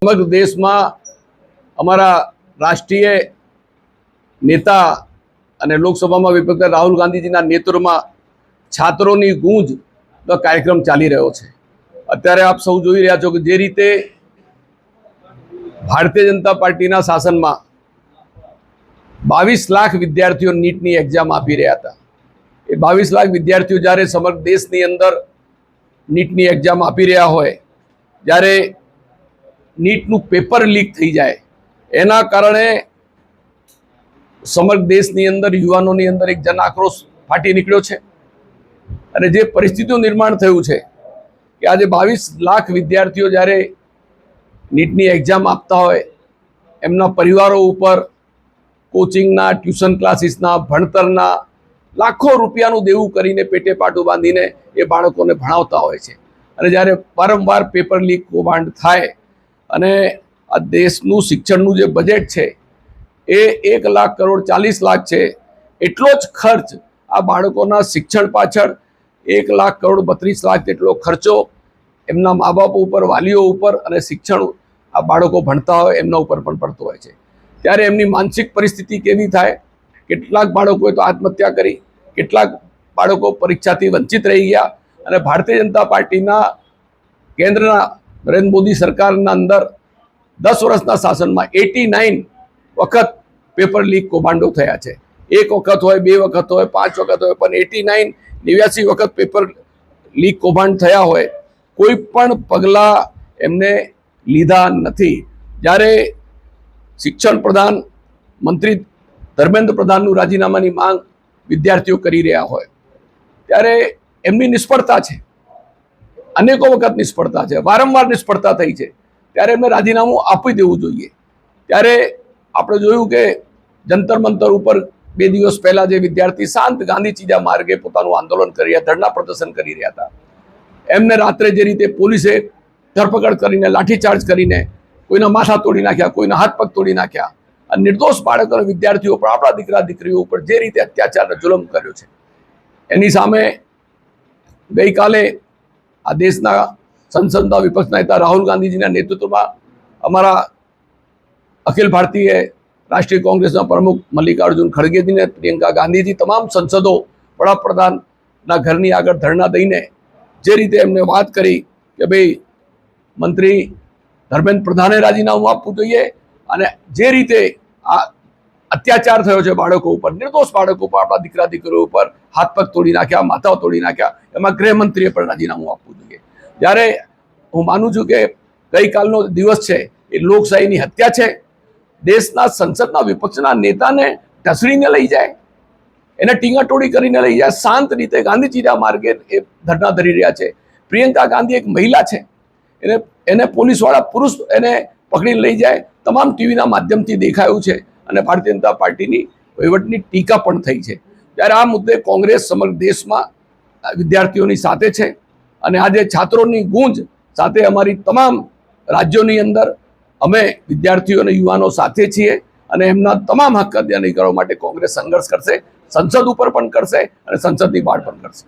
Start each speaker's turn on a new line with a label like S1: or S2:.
S1: સમગ્ર દેશમાં અમારા રાષ્ટ્રીય નેતા અને લોકસભામાં વિપક્ષ રાહુલ ગાંધીજીના નેતૃત્વમાં છાત્રોની ગૂંજનો કાર્યક્રમ ચાલી રહ્યો છે। અત્યારે આપ સૌ જોઈ રહ્યા છો કે જે રીતે ભારતીય જનતા પાર્ટીના શાસનમાં 22 લાખ વિદ્યાર્થીઓ નીટની એક્ઝામ આપી રહ્યા હતા। એ 22 લાખ વિદ્યાર્થીઓ જ્યારે સમગ્ર દેશની અંદર નીટની એક્ઝામ આપી રહ્યા હોય, જ્યારે નીટનું પેપર લીક થઈ જાય, એના કારણે સમગ્ર દેશની અંદર યુવાનોની અંદર એક જન આક્રોશ ફાટી નીકળ્યો છે। અને જે પરિસ્થિતિનું નિર્માણ થયું છે કે આજે 22 લાખ વિદ્યાર્થીઓ જ્યારે નીટની એક્ઝામ આપતા હોય, એમના પરિવારો ઉપર કોચિંગના, ટ્યુશન ક્લાસીસના, ભણતરના લાખો રૂપિયાનું દેવું કરીને પેટે પાટું બાંધીને એ બાળકોને ભણાવતા હોય છે। અને જ્યારે વારંવાર પેપર લીક કૌભાંડ થાય અને આ દેશનું શિક્ષણનું જે બજેટ છે એ 1 લાખ કરોડ 40 લાખ છે, એટલો જ ખર્ચ આ બાળકોના શિક્ષણ પાછળ 1 લાખ કરોડ 32 લાખ જેટલો ખર્ચો એમના મા બાપ ઉપર, વાલીઓ ઉપર અને શિક્ષણ આ બાળકો ભણતા હોય એમના ઉપર પણ પડતો હોય છે। ત્યારે એમની માનસિક પરિસ્થિતિ કેવી થાય? કેટલાક બાળકોએ તો આત્મહત્યા કરી, કેટલાક બાળકો પરીક્ષાથી વંચિત રહી ગયા। અને ભારતીય જનતા પાર્ટીના કેન્દ્રના નરેન્દ્ર મોદી સરકારના અંદર 10 વર્ષના શાસનમાં 89 વખત પેપર લીક કૌભાંડો થયા છે। 1 વખત હોય, 2 વખત હોય, 5 વખત હોય, પણ 89 વખત પેપર લીક કૌભાંડ થયા હોય, કોઈ પણ પગલાં એમને લીધા નથી। જ્યારે શિક્ષણ પ્રધાન મંત્રી ધર્મેન્દ્ર પ્રધાનનું રાજીનામાની માંગ વિદ્યાર્થીઓ કરી રહ્યા હોય, ત્યારે એમની નિષ્ફળતા છે, અનેકો વખત નિષ્ફળતા છે, વારંવાર નિષ્ફળતા થઈ છે, ત્યારે એમને રાજીનામું આપી દેવું જોઈએ। ત્યારે આપણે જોયું કે જંતર મંતર ઉપર 2 દિવસ પહેલા જે વિદ્યાર્થી શાંત ગાંધી ચીજા માર્ગે પોતાનું આંદોલન કરી રહ્યા, ધરણા પ્રદર્શન કરી રહ્યા હતા, એમને રાત્રે જે રીતે પોલીસે ધરપકડ કરીને, લાઠીચાર્જ કરીને કોઈના માથા તોડી નાખ્યા, કોઈના હાથ પગ તોડી નાખ્યા, અને નિર્દોષ બાળકો અને વિદ્યાર્થીઓ પર, આપણા દીકરા દીકરીઓ ઉપર જે રીતે અત્યાચાર અને જુલમ કર્યો છે, એની સામે ગઈકાલે આ દેશના સંસદના વિપક્ષના નેતા રાહુલ ગાંધીજીના નેતૃત્વમાં અમારા અખિલ ભારતીય રાષ્ટ્રીય કોંગ્રેસના પ્રમુખ મલ્લિકાર્જુન ખડગેજીને, પ્રિયંકા ગાંધીજી, તમામ સંસદો વડાપ્રધાનના ઘરની આગળ ધરણા દઈને જે રીતે એમને વાત કરી કે ભાઈ મંત્રી ધર્મેન્દ્ર પ્રધાને રાજીનામું આપવું જોઈએ, અને જે રીતે આ અત્યાચાર થયો છે બાળકો ઉપર, નિર્દોષ બાળકો ઉપર, આપણા દીકરા દીકરીઓ ઉપર હાથ પગ તોડી નાખ્યા, માથાઓ તોડી નાખ્યા, એમાં ગૃહમંત્રીએ પણ રાજીનામું આપવું જોઈએ। ત્યારે હું માનું છું કે ગઈકાલનો દિવસ છે એ લોકશાહીની હત્યા છે। દેશના સંસદના વિપક્ષના નેતાને ઢસડીને લઈ જાય, એને ટીંગાટોળી કરીને લઈ જાય, શાંત રીતે ગાંધી ચીજા માર્ગે એ ધરણા ધરી રહ્યા છે। પ્રિયંકા ગાંધી એક મહિલા છે, એને પોલીસવાળા પુરુષ એને પકડીને લઈ જાય, તમામ ટીવીના માધ્યમથી દેખાયું છે, અને ભારતીય જનતા પાર્ટીની વહીવટની ટીકા પણ થઈ છે। ત્યારે આ મુદ્દે કોંગ્રેસ સમગ્ર દેશમાં વિદ્યાર્થીઓની સાથે છે, અને આજે છાત્રોની ગૂંજ સાથે અમારી તમામ રાજ્યોની અંદર અમે વિદ્યાર્થીઓ અને યુવાનો સાથે છીએ, અને એમના તમામ હક અધિકારી કરવા માટે કોંગ્રેસ સંઘર્ષ કરશે, સંસદ ઉપર પણ કરશે અને સંસદની બહાર પણ કરશે।